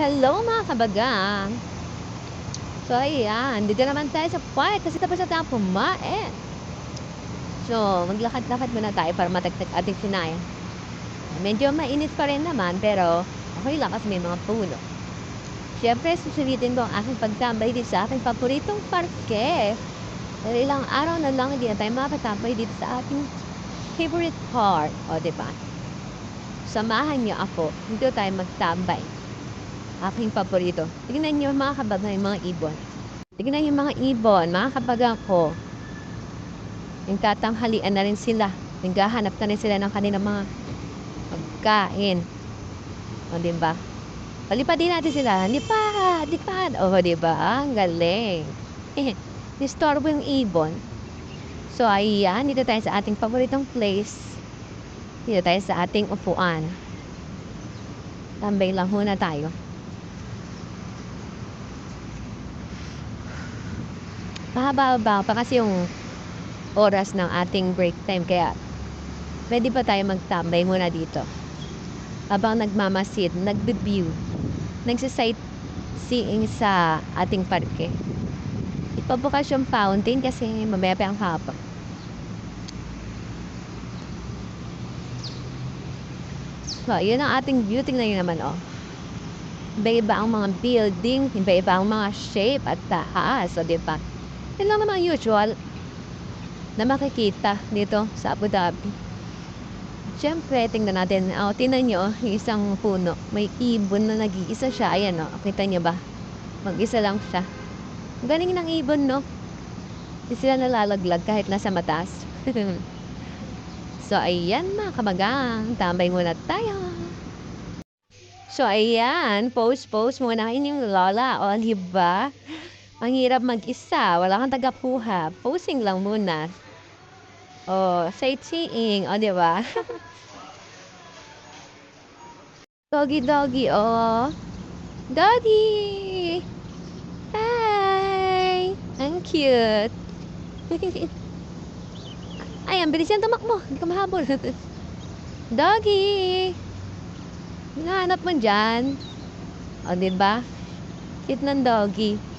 Hello mga kabagang! So ayan, dito naman tayo sa park kasi tapos na tayong kumain. So maglakad-lakad muna tayo para matagtag ating sinayan. Medyo mainit pa rin naman pero okay lang kasi may mga puno. Siyempre susulitin ko ang aking pagtambay dito sa aking paboritong parke. Pero ilang araw na lang hindi na tayo makatambay dito sa ating favorite park. O diba? Samahan niyo ako, dito tayo magtambay. Aking paborito. Tignan niyo mga kabagay, mga ibon. Tignan niyo mga ibon, mga kabagang ko. Nagtatanghalian na rin sila. Naghahanap na rin sila ng kanilang mga pagkain. O, diba? Palipad din natin sila. Lipad, lipad. O, diba? Ang galing. Disturbo yung ibon. So, ayan. Dito tayo sa ating paboritong place. Dito tayo sa ating upuan. Tambay lang muna tayo. Mahaba-haba pa kasi yung oras ng ating break time. Kaya, pwede pa tayo magtambay muna dito. Habang nagmamasid, nagbe-view, nagsisightseeing sa ating parke. Ipabukas yung fountain kasi mamaya pa ang hapon. So, yun ang ating view. Tingnan nyo naman, oh. Iba-iba ang mga building, iba-iba ang mga shape at taas. So, diba? Yun lang naman usual na makikita dito sa Abu Dhabi. Siyempre, tingnan natin. Tingnan nyo, isang puno. May ibon na nag-iisa siya. Ayan, kita nyo ba? Mag-isa lang siya. Galing ng ibon, no? Hindi sila nalalaglag kahit nasa mataas. So, ayan mga kamagang. Tambay muna tayo. So, ayan. Pose muna inyong lola. O, diba? Ang hirap mag-isa. Wala kang tagapuha. Posing lang muna. O, sightseeing. O, diba? Doggy, oh. Doggy! Hi! Ang cute. Ay, ang bilis yan tumakbo. Hindi ka mahabol. Doggy! Hinahanap mo dyan. O, diba? Cute ng doggy.